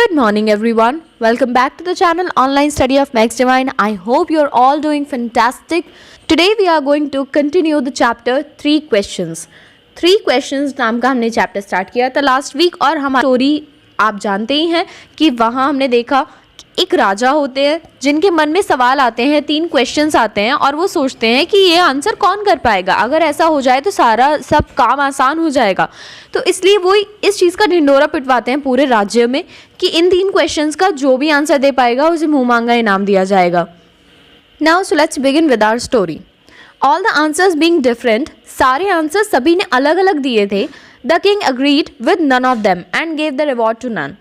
Good morning everyone. Welcome back to the channel Online Study of Max Divine. I hope you're all doing fantastic. Today we are going to continue the chapter 3 questions. 3 questions नाम का हमने chapter start किया था last week और हमारी story आप जानते ही हैं कि वहाँ हमने देखा एक राजा होते हैं जिनके मन में सवाल आते हैं, 3 क्वेश्चंस आते हैं और वो सोचते हैं कि ये आंसर कौन कर पाएगा, अगर ऐसा हो जाए तो सारा सब काम आसान हो जाएगा। तो इसलिए वो इस चीज़ का ढिंडोरा पिटवाते हैं पूरे राज्य में कि इन 3 क्वेश्चंस का जो भी आंसर दे पाएगा उसे मुँह मांगा इनाम दिया जाएगा। Now so let's begin with our story. All the answers being different, सारे आंसर सभी ने अलग अलग दिए थे। The king agreed with none of them and gave the reward to none.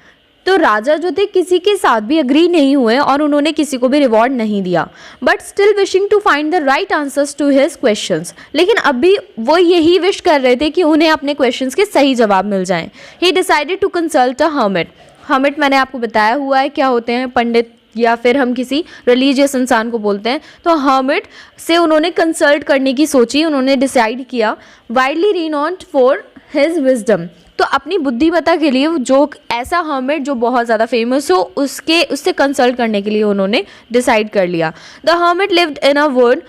तो राजा जो थे किसी के साथ भी अग्री नहीं हुए और उन्होंने किसी को भी रिवॉर्ड नहीं दिया, but still wishing to find the right answers to his questions. लेकिन अब भी वो यही विश कर रहे थे कि उन्हें अपने क्वेश्चंस के सही जवाब मिल जाएं। He decided to consult a hermit. Hermit मैंने आपको बताया हुआ है क्या होते हैं, पंडित या फिर हम किसी रिलीजियस इंसान को बोलते हैं। तो हर्मिट से उन्होंने कंसल्ट करने की सोची, उन्होंने डिसाइड किया। Widely renowned for his wisdom, तो अपनी बुद्धिमत्ता के लिए जो ऐसा हर्मिट जो बहुत ज़्यादा फेमस हो उससे कंसल्ट करने के लिए उन्होंने डिसाइड कर लिया। The hermit lived in a wood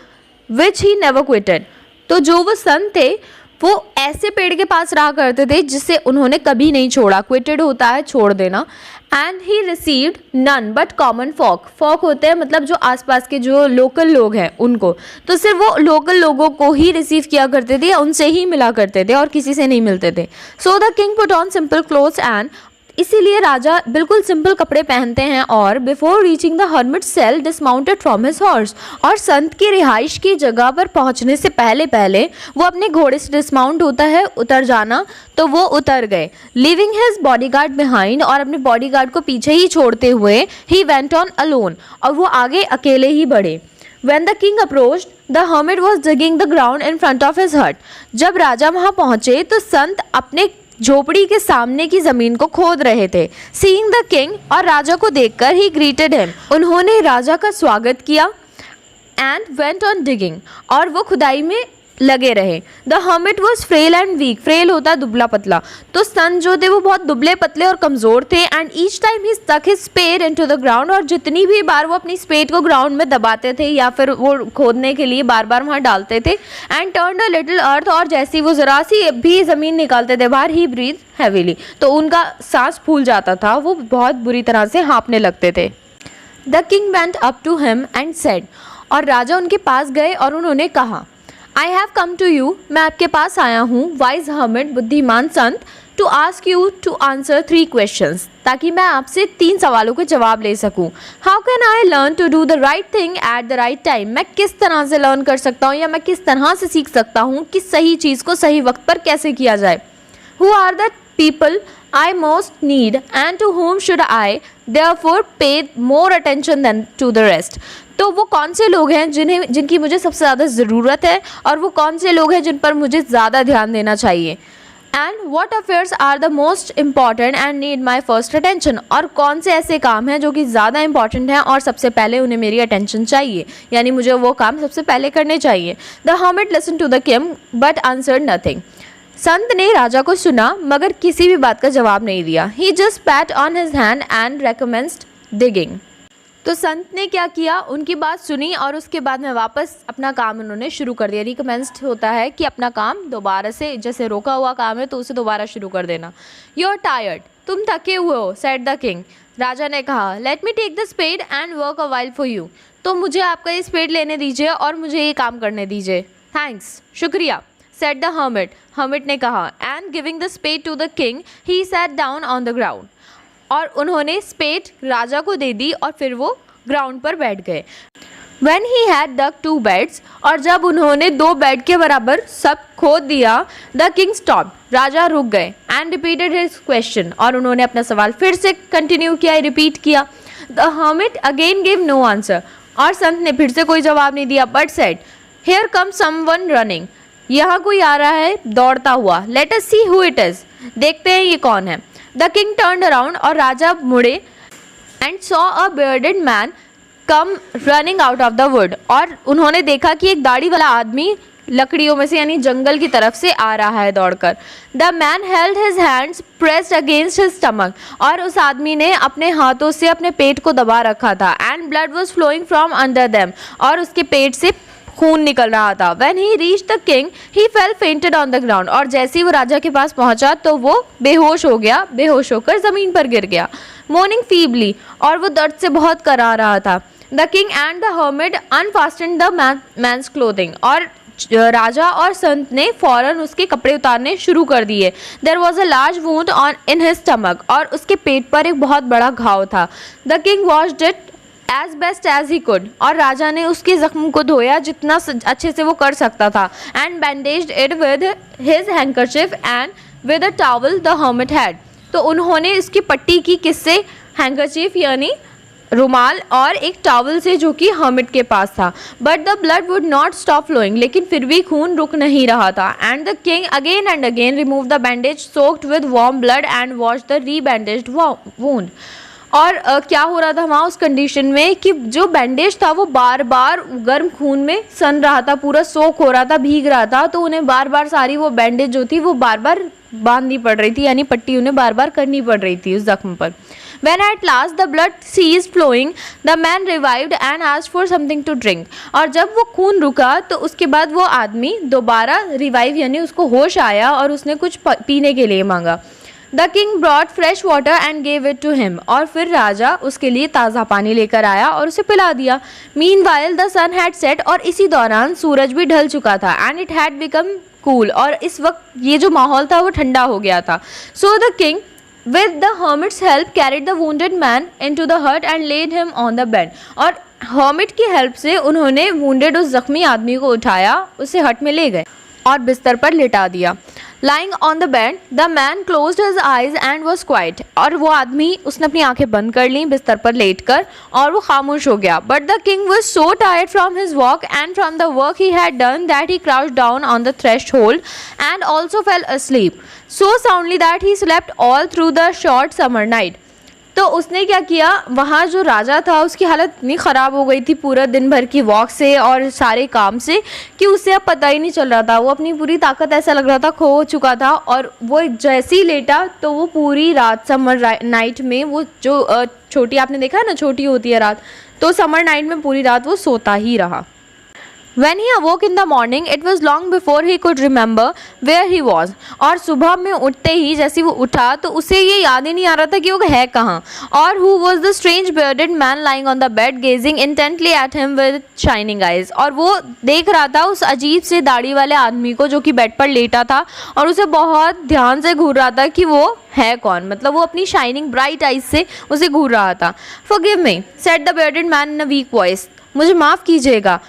which he never quitted. तो जो वो संत थे वो ऐसे पेड़ के पास रहा करते थे जिससे उन्होंने कभी नहीं छोड़ा। क्विटेड होता है छोड़ देना। And he received none but common folk. Folk होते हैं मतलब जो आसपास के जो लोकल लोग हैं उनको, तो सिर्फ वो लोकल लोगों को ही रिसीव किया करते थे, उनसे ही मिला करते थे और किसी से नहीं मिलते थे। So the king put on simple clothes and, इसीलिए राजा बिल्कुल सिंपल कपड़े पहनते हैं और before reaching the hermit cell dismounted from his horse. और संत की रिहाइश की जगह पर पहुंचने से पहले वो अपने घोड़े से डिसमाउंट होता है, उतर जाना, तो वो उतर गए। लिविंग हिज बॉडीगार्ड बिहाइंड, और अपने बॉडीगार्ड को पीछे ही छोड़ते हुए ही वेंट ऑन अलोन, और वो आगे अकेले ही बढ़े। When the king approached, the hermit was digging the ground in front of his hut. जब राजा वहाँ पहुँचे तो संत अपने झोपड़ी के सामने की जमीन को खोद रहे थे। Seeing the king, और राजा को देखकर ही greeted him, उन्होंने राजा का स्वागत किया। And went on digging, और वो खुदाई में लगे रहे। The hermit was frail and weak. Frail होता है दुबला पतला, तो संत जो थे वो बहुत दुबले पतले और कमज़ोर थे। And each time he stuck his spade into the ground, और जितनी भी बार वो अपनी स्पेड को ग्राउंड में दबाते थे या फिर वो खोदने के लिए बार बार वहाँ डालते थे। एंड टर्न्ड अ लिटिल अर्थ, और जैसी वो ज़रा सी भी ज़मीन निकालते थे बाहर, ही ब्रीथ हैवीली, तो उनका सांस फूल जाता था, वो बहुत बुरी तरह से हाँफने लगते थे। The king went up to him and said, और राजा उनके पास गए और उन्होंने कहा, I have come to you, मैं आपके पास आया हूँ, वाइज हर्मिट, बुद्धिमान संत, to ask you to answer 3 questions, ताकि मैं आपसे 3 सवालों के जवाब ले सकूँ। How can I learn to do the right thing at the right time, मैं किस तरह से लर्न कर सकता हूँ या मैं किस तरह से सीख सकता हूँ कि सही चीज़ को सही वक्त पर कैसे किया जाए। Who are the people I most need and to whom should I therefore pay more attention than to the rest। तो वो कौन से लोग हैं जिनकी मुझे सबसे ज़्यादा ज़रूरत है और वो कौन से लोग हैं जिन पर मुझे ज़्यादा ध्यान देना चाहिए। And what affairs are the most important and need my first attention, और कौन से ऐसे काम हैं जो कि ज़्यादा इंपॉर्टेंट हैं और सबसे पहले उन्हें मेरी अटेंशन चाहिए, यानी मुझे वो काम सबसे पहले करने चाहिए। The hermit listened to the king but answered nothing। संत ने राजा को सुना मगर किसी भी बात का जवाब नहीं दिया। He just pat on his hand and recommends digging. तो संत ने क्या किया, उनकी बात सुनी और उसके बाद में वापस अपना काम उन्होंने शुरू कर दिया। रिकमेंस्ड होता है कि अपना काम दोबारा से, जैसे रोका हुआ काम है तो उसे दोबारा शुरू कर देना। यू आर टायर्ड, तुम थके हुए हो, सेड द किंग। राजा ने कहा, let me take the spade and work a while for you, तो मुझे आपका ये स्पेड लेने दीजिए और मुझे ये काम करने दीजिए। थैंक्स, शुक्रिया, said the hermit। hermit ने कहा। and giving the spade to the king he sat down on the ground, और उन्होंने स्पेड राजा को दे दी और फिर वो ग्राउंड पर बैठ गए। when he had dug 2 beds, और जब उन्होंने 2 बेड के बराबर सब खोद दिया, the king stopped, राजा रुक गए। and repeated his question, और उन्होंने अपना सवाल फिर से कंटिन्यू किया, रिपीट किया। the hermit again gave no answer, और संत ने फिर से कोई जवाब नहीं दिया, but said, here comes someone running, यहाँ कोई आ रहा है दौड़ता हुआ। Let us see who it is, देखते हैं ये कौन है। द किंग टर्न्ड अराउंड, और राजा मुड़े and saw a bearded man come running out of the wood, और उन्होंने देखा कि एक दाढ़ी वाला आदमी लकड़ियों में से यानी जंगल की तरफ से आ रहा है दौड़कर। The man held his hands pressed against his stomach, और उस आदमी ने अपने हाथों से अपने पेट को दबा रखा था। And blood was flowing from under them, और उसके पेट से खून निकल रहा था। When he reached the king, he fell fainted on the ground, और जैसे ही वो राजा के पास पहुंचा तो वो बेहोश हो गया, बेहोश होकर जमीन पर गिर गया। Moaning feebly, और वो दर्द से बहुत करा रहा था। The king and the hermit unfastened the man's clothing, और राजा और संत ने फौरन उसके कपड़े उतारने शुरू कर दिए। There was a large wound in his stomach, और उसके पेट पर एक बहुत बड़ा घाव था। The king washed it as best as he could, और राजा ने उसके जख्म को धोया जितना अच्छे से वो कर सकता था। And bandaged it with his handkerchief and with a towel the hermit had, तो उन्होंने इसकी पट्टी की किससे? हैंकरचीफ यानी रुमाल और एक टॉवल से जो कि हर्मिट के पास था। But the blood would not stop flowing, लेकिन फिर भी खून रुक नहीं रहा था। And the king again and again remove the bandage soaked with warm blood and wash the rebandaged wound, और क्या हो रहा था वहाँ उस कंडीशन में कि जो बैंडेज था वो बार बार गर्म खून में सन रहा था, पूरा सोक हो रहा था, भीग रहा था, तो उन्हें बार बार सारी वो बैंडेज जो थी वो बार बार बांधनी पड़ रही थी, यानी पट्टी उन्हें बार बार करनी पड़ रही थी उस जख्म पर। When at last the blood ceased flowing, the man revived and asked for something to drink, और जब वो खून रुका तो उसके बाद वो आदमी दोबारा रिवाइव यानी उसको होश आया और उसने कुछ पीने के लिए मांगा। The king brought fresh water and gave it to him, और फिर राजा उसके लिए ताज़ा पानी लेकर आया और उसे पिला दिया। Meanwhile the sun had set, और इसी दौरान सूरज भी ढल चुका था। And it had become cool, और इस वक्त ये जो माहौल था वो ठंडा हो गया था। So the king with the hermit's help carried the wounded man into the hut and laid him on the bed, और hermit की हेल्प से उन्होंने wounded उस जख्मी आदमी को उठाया, उसे हट में ले गए और बिस्तर पर लिटा दिया। Lying on the bed, the man closed his eyes and was quiet, और वो आदमी उसने अपनी आंखें बंद कर लीं बिस्तर पर लेटकर और वो खामोश हो गया। But the king was so tired from his walk and from the work he had done that he crouched down on the threshold and also fell asleep so soundly that he slept all through the short summer night. तो उसने क्या किया, वहाँ जो राजा था उसकी हालत इतनी ख़राब हो गई थी पूरा दिन भर की वॉक से और सारे काम से कि उसे अब पता ही नहीं चल रहा था। वो अपनी पूरी ताकत ऐसा लग रहा था खो चुका था, और वो जैसे ही लेटा तो वो पूरी रात समर नाइट में वो जो छोटी आपने देखा है ना छोटी होती है रात, तो समर नाइट में पूरी रात वो सोता ही रहा। When he awoke in the morning, it was long before he could remember where he was. और सुबह में उठते ही जैसे वो उठा तो उसे ये याद ही नहीं आ रहा था कि वो है कहाँ, और who was the strange bearded man lying on the bed gazing intently at him with shining eyes, और वो देख रहा था उस अजीब से दाढ़ी वाले आदमी को जो कि बेड पर लेटा था और उसे बहुत ध्यान से घूर रहा था कि वो है कौन, मतलब वो अपनी शाइनिंग ब्राइट आइज से उसे घूर रहा था। Forgive me, said the bearded man in a weak voice. मुझे माफ़ कीजिएगा,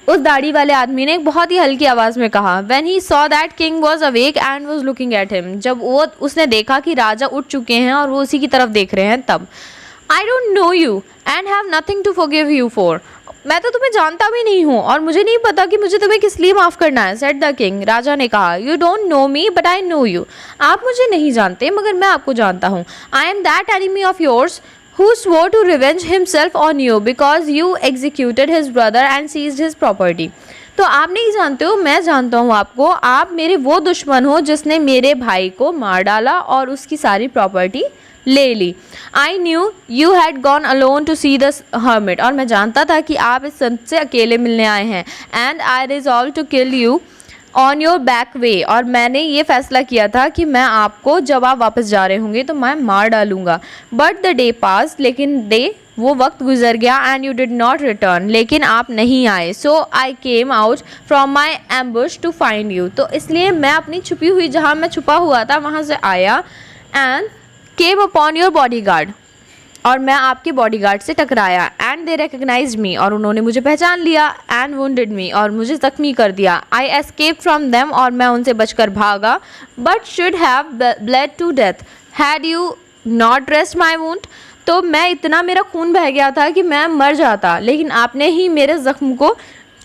उस दाढ़ी वाले आदमी ने एक बहुत ही हल्की आवाज़ में कहा। When he saw that king was awake and was looking at him, जब वो उसने देखा कि राजा उठ चुके हैं और वो उसी की तरफ देख रहे हैं तब। I don't know you and have nothing to forgive you for. मैं तो तुम्हें जानता भी नहीं हूँ और मुझे नहीं पता कि मुझे तुम्हें किस लिए माफ़ करना है, said the king. राजा ने कहा। You don't know me but I know you. आप मुझे नहीं जानते मगर मैं आपको जानता हूँ। I am that enemy of yours who swore to revenge himself on you because you executed his brother and seized his property. तो आप नहीं जानते हो, मैं जानता हूँ आपको। आप मेरे वो दुश्मन हो जिसने मेरे भाई को मार डाला और उसकी सारी प्रॉपर्टी ले ली। I knew you had gone alone to see the hermit, और मैं जानता था कि आप इस संत से अकेले मिलने आए हैं। And I resolved to kill you on your back way, और मैंने ये फैसला किया था कि मैं आपको जब आप वापस जा रहे होंगे तो मैं मार डालूंगा। बट द डे पास, लेकिन वो वक्त गुजर गया। And you did not return, लेकिन आप नहीं आए। So I came out from my ambush to find you, तो इसलिए मैं अपनी छुपी हुई जहाँ मैं छुपा हुआ था वहाँ से आया। And came upon your body guard, और मैं आपके बॉडीगार्ड से टकराया। एंड दे रिकग्नाइज्ड मी, और उन्होंने मुझे पहचान लिया। एंड वुंडेड मी, और मुझे जख्मी कर दिया। आई एस्केप फ्रॉम देम, और मैं उनसे बचकर भागा। But should have bled to death had you not dressed my wound, तो मैं इतना मेरा खून बह गया था कि मैं मर जाता, लेकिन आपने ही मेरे ज़ख्म को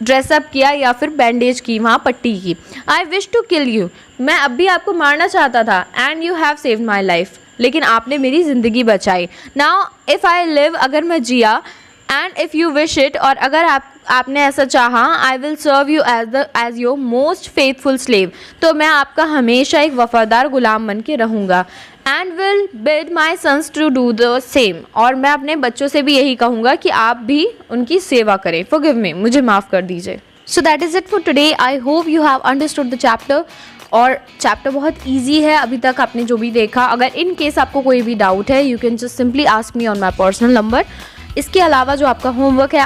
ड्रेसअप किया या फिर बैंडेज की, वहाँ पट्टी की। I wish to kill you, मैं अब भी आपको मारना चाहता था। And you have saved my life, लेकिन आपने मेरी ज़िंदगी बचाई। नाउ इफ़ आई लिव, अगर मैं जिया, and if you wish it, और अगर आपने ऐसा चाहा, I will serve you as your most faithful slave, तो मैं आपका हमेशा एक वफादार गुलाम बन के रहूँगा। And will bid my sons to do the same, और मैं अपने बच्चों से भी यही कहूँगा कि आप भी उनकी सेवा करें। फॉरगिव मी, मुझे माफ़ कर दीजिए। So that is it for today. I hope you have understood the chapter. और चैप्टर बहुत इजी है अभी तक आपने जो भी देखा। अगर इन केस आपको कोई भी डाउट है, you can just simply ask me on my personal number. इसके अलावा जो आपका होमवर्क है,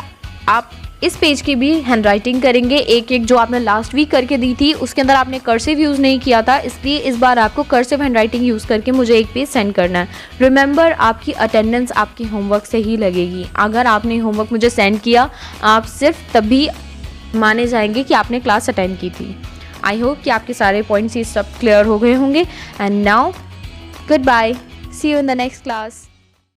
आप इस पेज की भी हैंड राइटिंग करेंगे। एक जो आपने लास्ट वीक करके दी थी उसके अंदर आपने कर्सिव यूज़ नहीं किया था, इसलिए इस बार आपको कर्सिव हैंड राइटिंग यूज़ करके मुझे एक पेज सेंड करना है। रिमेंबर, आपकी अटेंडेंस आपकी होमवर्क से ही लगेगी। अगर आपने होमवर्क मुझे सेंड किया, आप सिर्फ तभी माने जाएंगे कि आपने क्लास अटेंड की थी। आई होप कि आपके सारे पॉइंट्स ये सब क्लियर हो गए होंगे। And now good bye, see you in the next class.